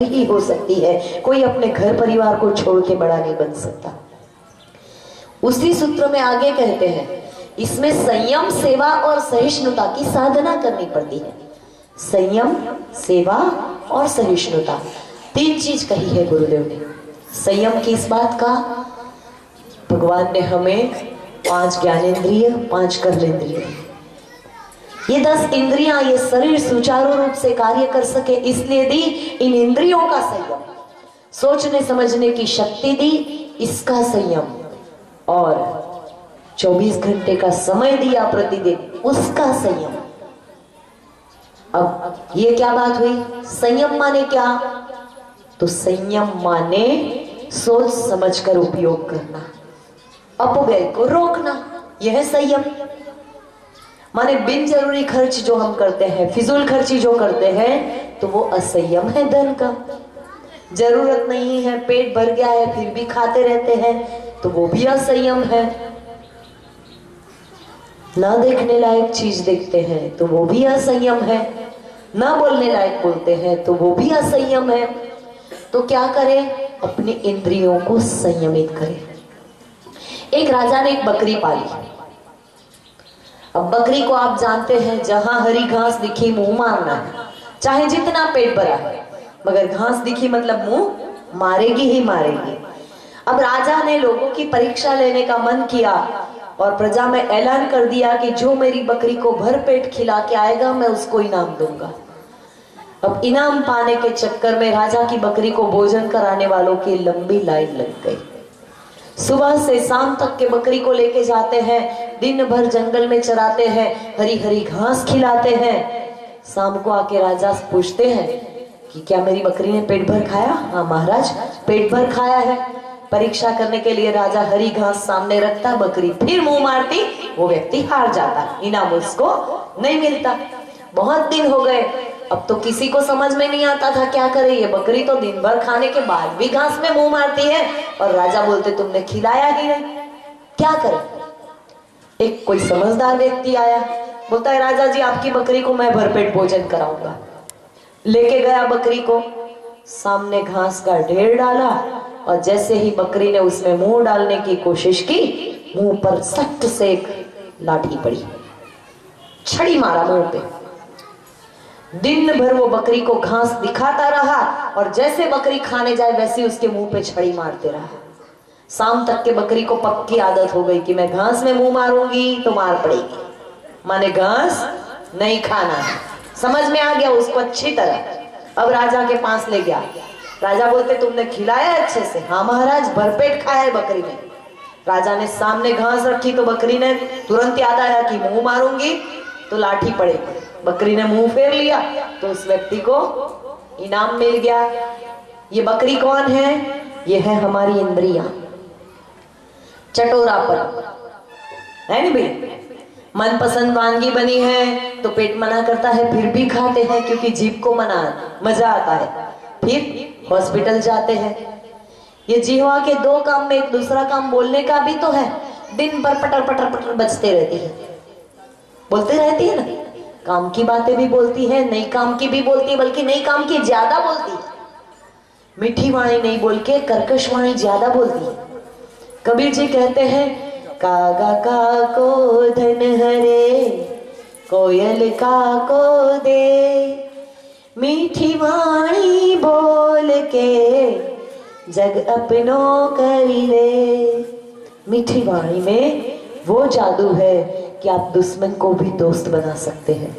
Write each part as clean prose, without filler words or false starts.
ही हो सकती है, कोई अपने घर परिवार को छोड़ के बड़ा नहीं बन सकता। उसी सूत्र में आगे कहते हैं इसमें संयम, सेवा और सहिष्णुता की साधना करनी पड़ती है। संयम, सेवा और सहिष्णुता, तीन चीज कही है गुरुदेव ने। संयम किस बात का? भगवान ने हमें 5 ज्ञानेंद्रिय, 5 कर्मेंद्रिय, ये 10 इंद्रियां, ये शरीर सुचारू रूप से कार्य कर सके इसलिए दी। इन इंद्रियों का संयम, सोचने समझने की शक्ति दी, इसका संयम, और 24 घंटे का समय दिया प्रतिदिन, उसका संयम। अब ये क्या बात हुई? संयम माने क्या? तो संयम माने सोच समझकर उपयोग करना, अपव्यय को रोकना, यह है संयम। माने बिन जरूरी खर्च जो हम करते हैं, फिजूल खर्ची जो करते हैं, तो वो असंयम है धन का। जरूरत नहीं है, पेट भर गया है फिर भी खाते रहते हैं, तो वो भी असंयम है। ना देखने लायक चीज देखते हैं तो वो भी असंयम है। ना बोलने लायक बोलते हैं तो वो भी असंयम है। तो क्या करें? अपने इंद्रियों को संयमित करें। एक राजा ने एक बकरी पाली। अब बकरी को आप जानते हैं, जहां हरी घास दिखी मुंह मारना है, चाहे जितना पेट भरा है, मगर घास दिखी मतलब मुंह मारेगी ही मारेगी। अब राजा ने लोगों की परीक्षा लेने का मन किया और प्रजा में ऐलान कर दिया कि जो मेरी बकरी को भर पेट खिला के आएगा मैं उसको इनाम दूंगा। अब इनाम पाने के चक्कर में राजा की बकरी को भोजन कराने वालों की लंबी लाइन लग गई। सुबह से शाम तक के बकरी को लेके जाते हैं, दिन भर जंगल में चराते हैं, हरी हरी घास खिलाते हैं। शाम को आके राजा पूछते हैं कि क्या मेरी बकरी ने पेट भर खाया? हाँ महाराज, पेट भर खाया है। परीक्षा करने के लिए राजा हरी घास सामने रखता, बकरी फिर मुंह मारती, वो व्यक्ति हार जाता, इनाम उसको नहीं मिलता। बहुत दिन हो गए, अब तो किसी को समझ में नहीं आता था क्या करे। ये बकरी तो दिन भर खाने के बाद भी घास में मुंह मारती है और राजा बोलते तुमने खिलाया ही नहीं, क्या करे? एक कोई समझदार व्यक्ति आया, बोलता है राजा जी आपकी बकरी को मैं भरपेट भोजन कराऊंगा। लेके गया बकरी को, सामने घास का ढेर डाला और जैसे ही बकरी ने उसमें मुंह डालने की कोशिश की, मुंह पर सख्त से एक लाठी पड़ी, छड़ी मारा मुंह पे। दिन भर वो बकरी को घास दिखाता रहा और जैसे बकरी खाने जाए वैसे उसके मुंह पे छड़ी मारते रहा। शाम तक के बकरी को पक्की आदत हो गई कि मैं घास में मुंह मारूंगी तो मार पड़ेगी, माने घास नहीं खाना है। समझ में आ गया उसको अच्छी तरह। अब राजा के पास ले गया। राजा बोलते तुमने खिलाया अच्छे से? हाँ महाराज, भरपेट खाया है बकरी ने। राजा ने सामने घास रखी तो बकरी ने तुरंत याद आया कि मुंह मारूंगी तो लाठी पड़ेगी। बकरी ने मुंह फेर लिया तो उस व्यक्ति को इनाम मिल गया। ये बकरी कौन है? ये है हमारी इंद्रियां, चटोरापन है नहीं भाई। मनपसंद वानगी बनी है तो पेट मना करता है, फिर भी खाते हैं क्योंकि जीभ को मजा आता है, फिर हॉस्पिटल जाते हैं। ये जीवा के 2 काम में एक दूसरा काम बोलने का भी तो है। दिन भर पटर पटर पटर बजते रहती है, बोलते रहती है ना, काम की बातें भी बोलती है, नई काम की भी बोलती है, बल्कि नई काम की ज्यादा बोलती है। मीठी वाणी नहीं बोल के कर्कश वाणी ज्यादा बोलती है। कबीर जी कहते हैं कागा का को धन हरे, कोयल का को दे, मीठी वाणी बोल के जग अपनों करी ले। मीठी वाणी में वो जादू है कि आप दुश्मन को भी दोस्त बना सकते हैं,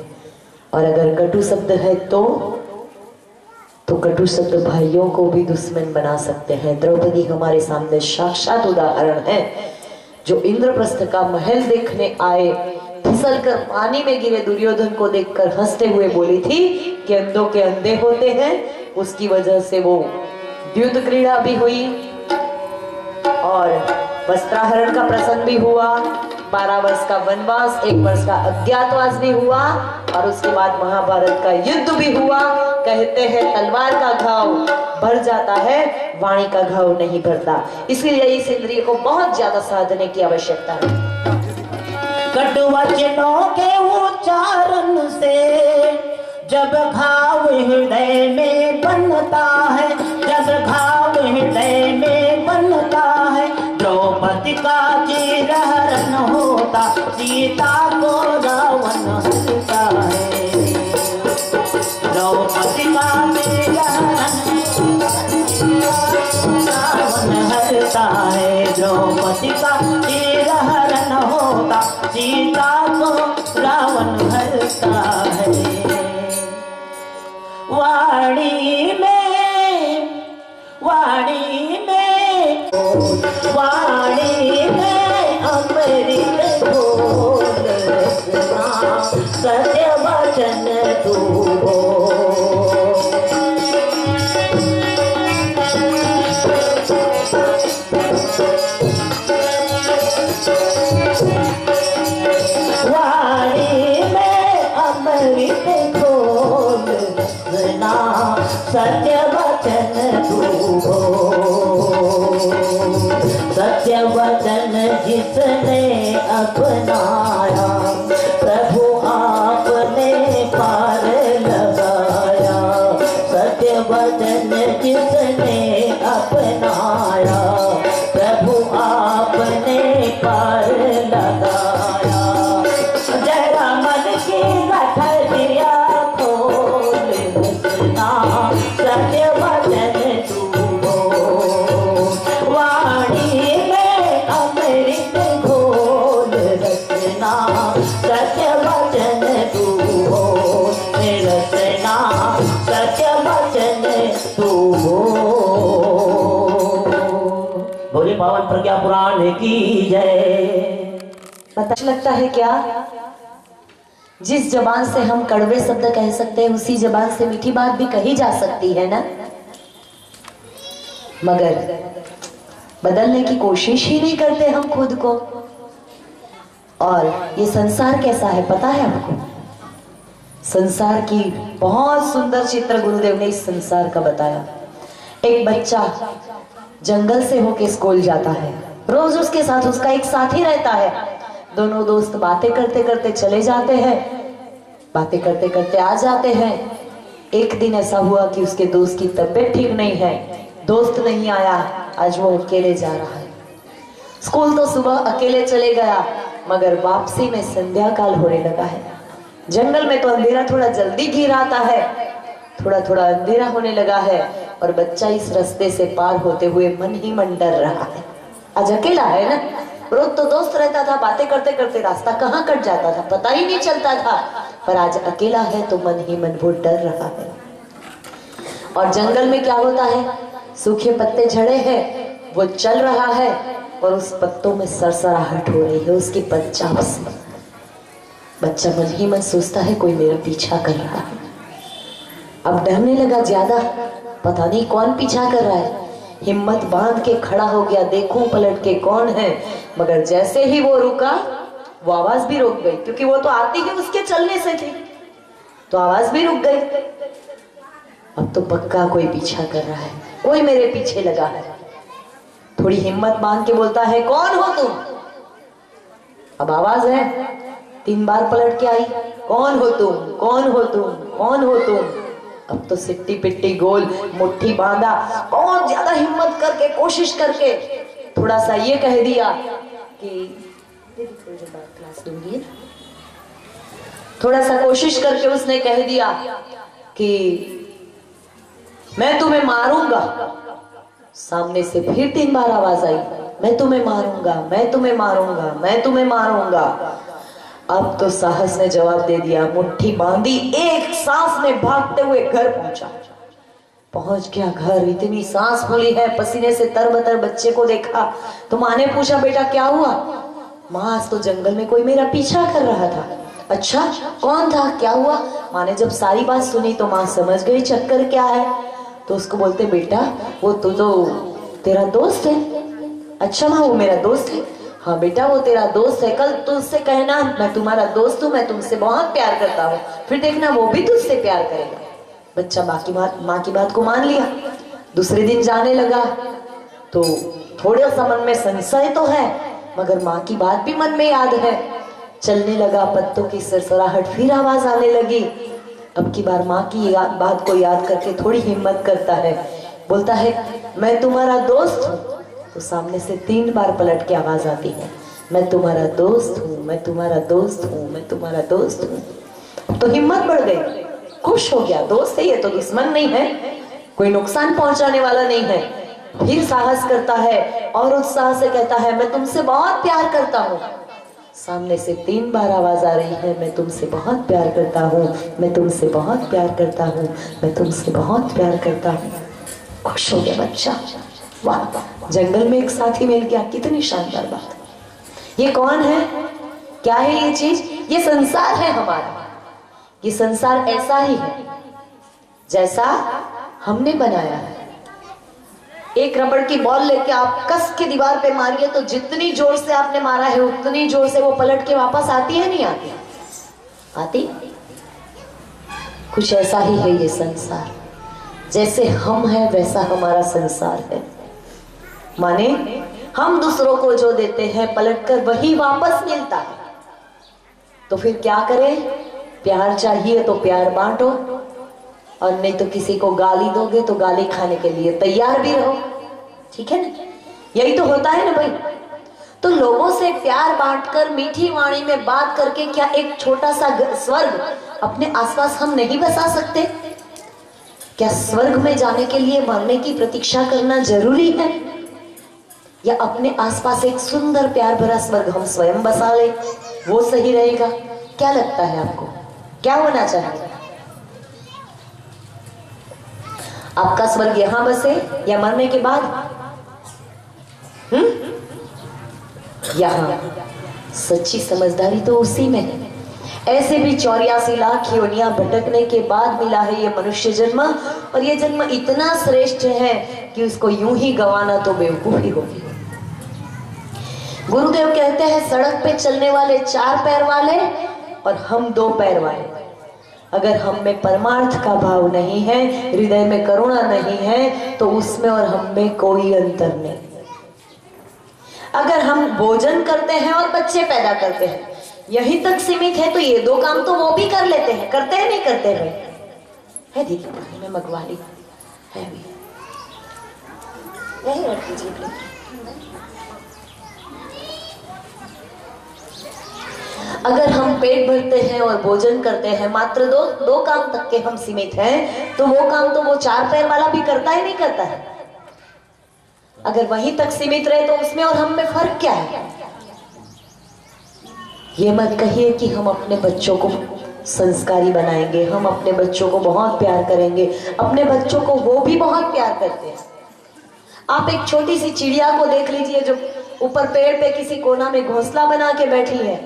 और अगर कटु शब्द है तो कटु शब्द भाइयों को भी दुश्मन बना सकते हैं। द्रौपदी हमारे सामने साक्षात उदाहरण है, जो इंद्रप्रस्थ का महल देखने आए, फिसल कर पानी में गिरे दुर्योधन को देखकर हंसते हुए बोली थी कि अंधों के अंधे होते हैं। उसकी वजह से वो युद्ध क्रीड़ा भी हुई और वस्त्राहरण का प्रसंग भी हुआ, 12 वर्ष का वनवास, 1 वर्ष का अज्ञातवास भी हुआ, और उसके बाद महाभारत का युद्ध भी हुआ। कहते हैं तलवार का घाव भर जाता है, वाणी का घाव नहीं भरता। इसीलिए इस इंद्रिय को बहुत ज्यादा साधने की आवश्यकता है। कटु वचनों के उच्चारण से जब घाव हृदय में बनता है, जब घाव हृदय में बनता है, द्रौपदी का चीरहरण होता, सीता को रावण हरता है। द्रौपदी का चीरहरण रावण हरता है, द्रौपदी का चीरहरण होता, सीता को रावण हरता है। वाणी में, वाणी में, वाणी में अमृत घोल रसना, सत्य वचन तू सत्य वचन तू हो, सत्य वचन जिसने अपनाया, प्रभु आपने पार लगाया। सत्य वचन जिसने अपनाया, प्रभु आपने पार लगाया। जरा मन की गठरिया खोल रचना, सत्य वचन तू हो, वाणी में अमृत घोल रचना, सत्य वचन तू हो, रचना सत्य वचन तू हो। बोले पावन प्रज्ञा पुराण की जय। पता लगता है क्या, जिस जबान से हम कड़वे शब्द कह सकते हैं उसी जबान से मीठी बात भी कही जा सकती है ना, मगर बदलने की कोशिश ही नहीं करते हम खुद को। और ये संसार कैसा है पता है आपको? संसार की बहुत सुंदर चित्र गुरुदेव ने इस संसार का बताया। एक बच्चा जंगल से होके स्कूल जाता है, रोज उसके साथ उसका एक साथी रहता है, दोनों दोस्त बातें करते करते चले जाते हैं, बातें करते करते आ जाते हैं। एक दिन ऐसा हुआ कि उसके दोस्त की तबीयत ठीक नहीं है, दोस्त नहीं आया, आज वो अकेले जा रहा है। स्कूल तो सुबह अकेले चले गया, मगर वापसी में संध्या काल होने लगा है। जंगल में तो अंधेरा थोड़ा जल्दी घिर आता है, थोड़ा थोड़ा अंधेरा होने लगा है, और बच्चा इस रास्ते से पार होते हुए मन ही मन डर रहा है। आज अकेला है ना, रोज तो दोस्त रहता था, बातें करते करते रास्ता कहाँ कट जाता था पता ही नहीं चलता था, पर आज अकेला है तो मन ही मन वो डर रहा है। और जंगल में क्या होता है, सूखे पत्ते झड़े हैं, वो चल रहा है और उस पत्तों में सरसराहट हो रही है उसकी पंचाब से। बच्चा मन ही मन सोचता है कोई मेरा पीछा कर रहा है। अब डरने लगा ज्यादा, पता नहीं कौन पीछा कर रहा है। हिम्मत बांध के खड़ा हो गया, देखूं पलट के कौन है, मगर जैसे ही वो रुका वो आवाज भी रुक गई, क्योंकि वो तो आती ही उसके चलने से थी, तो आवाज भी रुक गई। अब तो पक्का कोई पीछा कर रहा है, कोई मेरे पीछे लगा है। थोड़ी हिम्मत बांध के बोलता है कौन हो तुम? अब आवाज है, 3 बार पलट के आई, कौन हो तुम, कौन हो तुम, कौन हो तुम? अब तो सिट्टी पिट्टी गोल, मुट्ठी बांधा, बहुत ज्यादा हिम्मत करके कोशिश करके थोड़ा सा ये कह दिया कि क्लास दूंगी, थोड़ा सा कोशिश करके उसने कह दिया कि मैं तुम्हें मारूंगा। सामने से फिर 3 बार आवाज आई, मैं तुम्हें मारूंगा, मैं तुम्हें मारूंगा, मैं तुम्हें मारूंगा। अब तो साहस ने जवाब दे दिया, मुट्ठी बांधी, एक सांस में भागते हुए घर पहुंचा। पहुंच गया घर, इतनी सांस फूली है, पसीने से तरबतर बच्चे को देखा तो माँ ने पूछा बेटा क्या हुआ? माँ आज तो जंगल में कोई मेरा पीछा कर रहा था। अच्छा कौन था, क्या हुआ? माँ ने जब सारी बात सुनी तो माँ समझ गई चक्कर क्या है, तो उसको बोलते बेटा वो तो तेरा दोस्त है। अच्छा माँ वो मेरा दोस्त है? हाँ बेटा वो तेरा दोस्त है, कल तुझसे कहना मैं तुम्हारा दोस्त हूँ, मैं तुमसे बहुत प्यार करता हूँ, फिर देखना वो भी तुझसे प्यार करेगा। बच्चा माँ की बात को मान लिया। दूसरे दिन जाने लगा तो थोड़े सा मन में संशय तो है, मगर माँ की बात भी मन में याद है। चलने लगा, पत्तों की सरसराहट, फिर आवाज आने लगी। अब की बार माँ की बात को याद करके थोड़ी हिम्मत करता है, बोलता है मैं तुम्हारा दोस्त हूँ। तो सामने से 3 बार पलट के आवाज आती है, मैं तुम्हारा दोस्त हूँ, मैं तुम्हारा दोस्त हूँ, मैं तुम्हारा दोस्त हूँ। तो हिम्मत बढ़ गई, खुश हो गया, दोस्त है ये तो दुश्मन नहीं है, कोई नुकसान पहुंचाने वाला नहीं है। फिर साहस करता है और उत्साह से कहता है मैं तुमसे बहुत प्यार करता हूँ। सामने से 3 बार आवाज आ रही है, मैं तुमसे बहुत प्यार करता हूँ, मैं तुमसे बहुत प्यार करता हूँ, मैं तुमसे बहुत प्यार करता हूँ। खुश हो गया बच्चा, वाह, जंगल में एक साथी मिल गया, कितनी शानदार बात। ये कौन है, क्या है ये चीज? ये संसार है हमारा। ये संसार ऐसा ही है जैसा हमने बनाया है। एक रबड़ की बॉल लेके आप कस के दीवार पे मारिए तो जितनी जोर से आपने मारा है उतनी जोर से वो पलट के वापस आती है, नहीं आती? आती। कुछ ऐसा ही है ये संसार, जैसे हम हैं वैसा हमारा संसार है। माने हम दूसरों को जो देते हैं पलटकर वही वापस मिलता है। तो फिर क्या करें? प्यार चाहिए तो प्यार बांटो, और नहीं तो किसी को गाली दोगे तो गाली खाने के लिए तैयार भी रहो, ठीक है ना? यही तो होता है ना भाई। तो लोगों से प्यार बांटकर मीठी वाणी में बात करके क्या एक छोटा सा स्वर्ग अपने आसपास हम नहीं बसा सकते? क्या स्वर्ग में जाने के लिए मरने की प्रतीक्षा करना जरूरी है, या अपने आसपास एक सुंदर प्यार भरा स्वर्ग हम स्वयं बसा ले, वो सही रहेगा? क्या लगता है आपको, क्या होना चाहिए? आपका स्वर्ग यहां बसे या मरने के बाद? यहां। सच्ची समझदारी तो उसी में है। ऐसे भी 84 लाख योनियां भटकने के बाद मिला है ये मनुष्य जन्म, और ये जन्म इतना श्रेष्ठ है कि उसको यूं ही गंवाना तो बेवकूफी होगी। गुरुदेव कहते हैं सड़क पे चलने वाले 4 पैर वाले और हम 2 पैर वाले। अगर हम में परमार्थ का भाव नहीं है, हृदय में करुणा नहीं है, तो उसमें और हम में कोई अंतर नहीं। अगर हम भोजन करते हैं और बच्चे पैदा करते हैं यहीं तक सीमित है, तो ये 2 काम तो वो भी कर लेते हैं, करते हैं नहीं करते भाई? है दीदी, मैं मंगवा ली है भी, यही रख दीजिए। अगर हम पेट भरते हैं और भोजन करते हैं, मात्र दो काम तक के हम सीमित हैं, तो वो काम तो वो 4 पैर वाला भी करता है नहीं करता है? अगर वहीं तक सीमित रहे तो उसमें और हम में फर्क क्या है? ये मत कहिए कि हम अपने बच्चों को संस्कारी बनाएंगे, हम अपने बच्चों को बहुत प्यार करेंगे। अपने बच्चों को वो भी बहुत प्यार करते हैं। आप एक छोटी सी चिड़िया को देख लीजिए जो ऊपर पेड़ पे किसी कोना में घोंसला बना के बैठी है,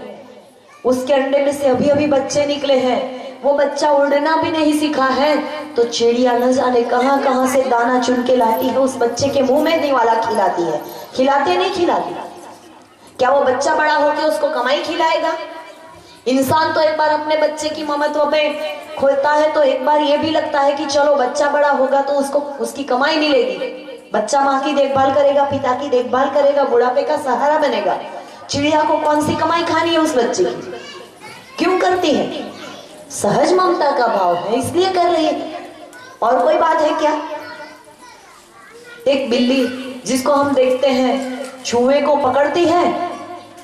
उसके अंडे में से अभी अभी बच्चे निकले हैं, वो बच्चा उड़ना भी नहीं सीखा है, तो चिड़िया न जाने कहां कहां से दाना चुन के लाती है, उस बच्चे के मुंह में निवाला खिलाती है। खिलाते नहीं खिलाती? क्या वो बच्चा बड़ा होकर उसको कमाई खिलाएगा? इंसान तो एक बार अपने बच्चे की ममत्व पे खोलता है तो एक बार ये भी लगता है कि चलो बच्चा बड़ा होगा तो उसको उसकी कमाई मिलेगी। बच्चा माँ की देखभाल करेगा, पिता की देखभाल करेगा, बुढ़ापे का सहारा बनेगा। चिड़िया को कौन सी कमाई खानी है उस बच्चे की? क्यों करती है? सहज ममता का भाव है इसलिए कर रही है, और कोई बात है क्या? एक बिल्ली जिसको हम देखते हैं चूहे को पकड़ती है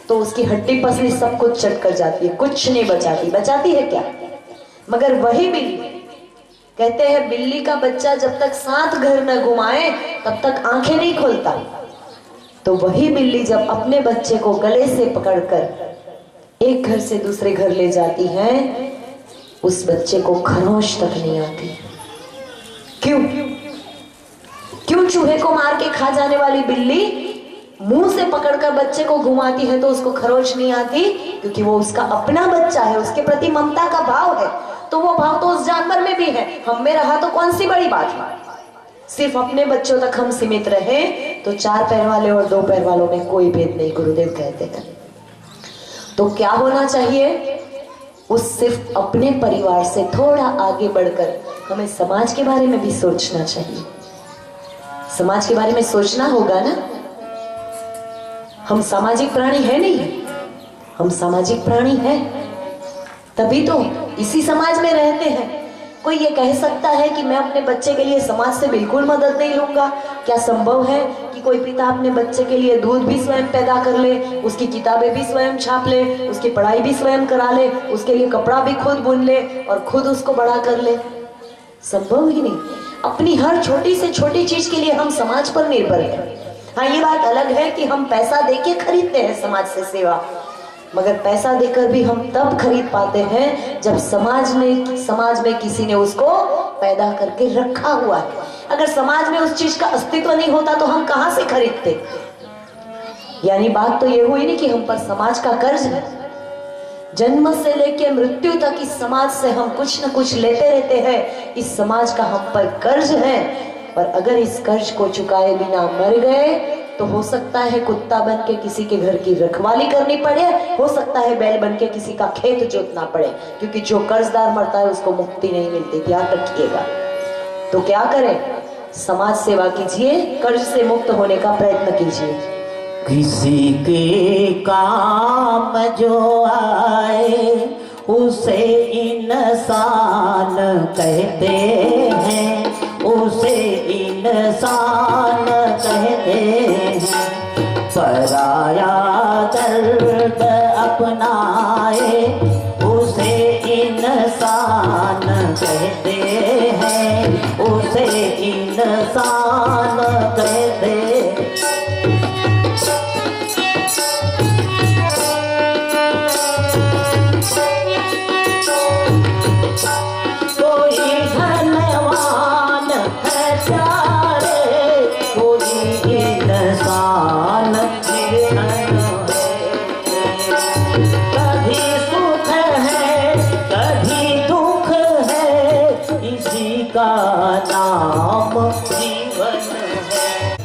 तो उसकी हड्डी पसली सब कुछ चट कर जाती है, कुछ नहीं बचाती। बचाती है क्या? मगर वही बिल्ली, कहते हैं बिल्ली का बच्चा जब तक 7 घर न घुमाए तब तक आंखें नहीं खोलता। तो वही बिल्ली जब अपने बच्चे को गले से पकड़कर एक घर से दूसरे घर ले जाती है, उस बच्चे को खरोंच तक नहीं आती। क्यों? क्यों चूहे को मार के खा जाने वाली बिल्ली मुंह से पकड़कर बच्चे को घुमाती है तो उसको खरोंच नहीं आती? क्योंकि वो उसका अपना बच्चा है, उसके प्रति ममता का भाव है। तो वो भाव तो उस जानवर में भी है, हम में रहा तो कौन सी बड़ी बात है? सिर्फ अपने बच्चों तक हम सीमित रहे तो 4 पैर वाले और 2 पैर वालों में कोई भेद नहीं, गुरुदेव कहते हैं। तो क्या होना चाहिए? उस सिर्फ अपने परिवार से थोड़ा आगे बढ़कर हमें समाज के बारे में भी सोचना चाहिए। समाज के बारे में सोचना होगा ना। हम सामाजिक प्राणी है नहीं? हम सामाजिक प्राणी हैं, तभी तो इसी समाज में रहते हैं। कोई ये कह सकता है कि मैं अपने बच्चे के लिए समाज से बिल्कुल मदद नहीं लूंगा? क्या संभव है कि कोई पिता अपने बच्चे के लिए दूध भी स्वयं पैदा कर ले, उसकी किताबें भी स्वयं छाप ले, उसकी पढ़ाई भी स्वयं करा ले, उसके लिए कपड़ा भी खुद बुन ले और खुद उसको बड़ा कर ले? संभव ही नहीं। अपनी हर छोटी से छोटी चीज के लिए हम समाज पर निर्भर हैं। हाँ, ये बात अलग है कि हम पैसा देके खरीदते हैं समाज से सेवा, मगर पैसा देकर भी हम तब खरीद पाते हैं जब समाज में किसी ने उसको पैदा करके रखा हुआ है। अगर समाज में उस चीज का अस्तित्व नहीं होता तो हम कहां से खरीदते? यानी बात तो ये हुई नहीं कि हम पर समाज का कर्ज है। जन्म से लेके मृत्यु तक इस समाज से हम कुछ न कुछ लेते रहते हैं। इस समाज का हम पर कर्ज है, और अगर इस कर्ज को चुकाए बिना मर गए तो हो सकता है कुत्ता बन के किसी के घर की रखवाली करनी पड़े, हो सकता है बैल बन के किसी का खेत जोतना पड़े, क्योंकि जो कर्जदार मरता है उसको मुक्ति नहीं मिलती, ध्यान रखिएगा। तो क्या करें? समाज सेवा कीजिए, कर्ज से मुक्त होने का प्रयत्न कीजिए। किसी के काम जो आए उसे इंसान कहते हैं, उसे इंसान कहते हैं। पराया दर्द अपनाए उसे इंसान कहते हैं, उसे इंसान कहते हैं।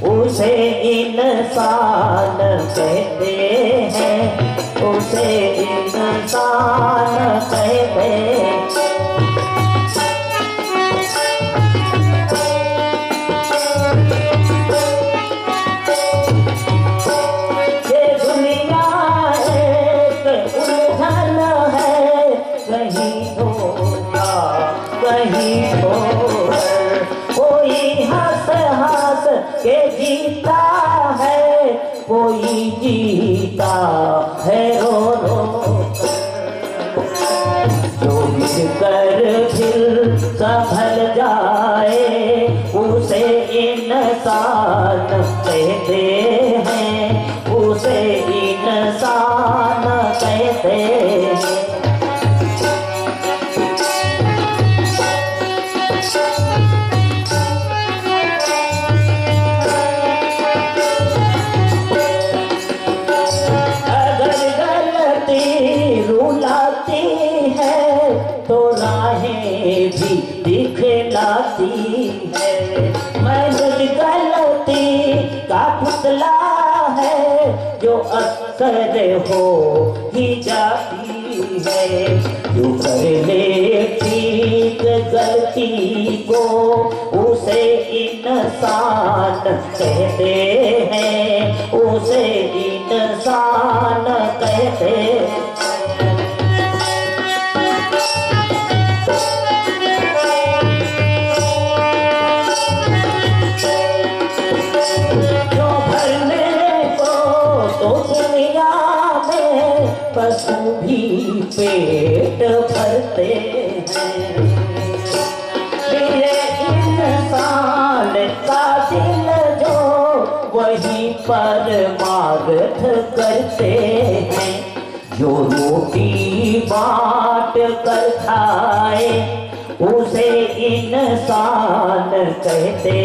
उसे इंसान कहते हैं, उसे इंसान कहते हैं। ये दुनिया एक उलझन है, कहीं धोखा कहीं ठोकर, कोई हंस हंस के जीता है, कोई जीता है रो रो कर। जो मिलकर फिर संभल जाए उसे इंसान कहते हैं, उसे इंसान कहते हैं। भी दिखलाती है, महज गलती का पुतला है जो अक्सर हो ही जाती है। जो कर ले ठीक गलती को उसे इंसान कहते हैं, उसे इंसान कहते हैं। पशु भी पेट भरते हैं, मेरे इंसान का दिल जो वही परमार्थ करते हैं। जो रोटी बांट कर खाए उसे इंसान कहते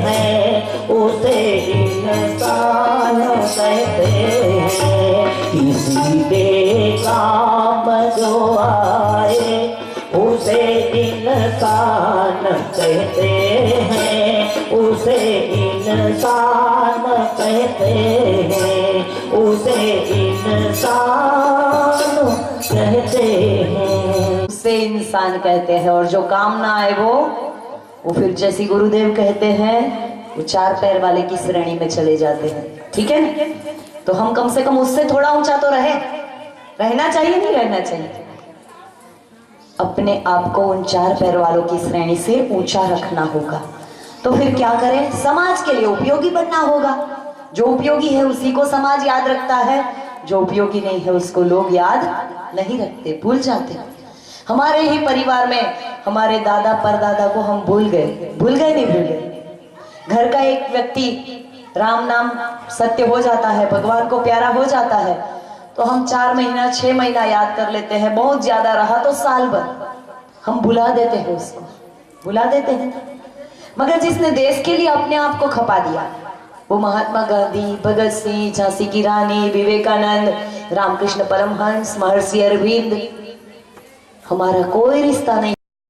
हैं, उसे इंसान कहते हैं। किसी के काम जो आए उसे इंसान कहते हैं, उसे इंसान कहते हैं, उसे इंसान कहते हैं, उसे इंसान कहते हैं। और जो काम ना आए वो फिर जैसे गुरुदेव कहते हैं वो चार पैर वाले की श्रेणी में चले जाते हैं। ठीक है ना? तो हम कम से कम उससे थोड़ा ऊंचा तो रहना चाहिए, नहीं रहना चाहिए? अपने आप को उन 4 पैर वालों की श्रेणी से ऊंचा रखना होगा। तो फिर क्या करें? समाज के लिए उपयोगी बनना होगा। जो उपयोगी है उसी को समाज याद रखता है, जो उपयोगी नहीं है उसको लोग याद नहीं रखते, भूल जाते। हमारे ही परिवार में हमारे दादा परदादा को हम भूल गए नहीं भूल गए। घर का एक व्यक्ति राम नाम सत्य हो जाता है, भगवान को प्यारा हो जाता है, तो हम 4 महीना 6 महीना याद कर लेते हैं, बहुत ज्यादा रहा तो साल भर हम भुला देते हैं, उसको भुला देते हैं। मगर जिसने देश के लिए अपने आप को खपा दिया, वो महात्मा गांधी, भगत सिंह, झांसी की रानी, विवेकानंद, रामकृष्ण परमहंस, महर्षि अरविंद, हमारा कोई रिश्ता नहीं।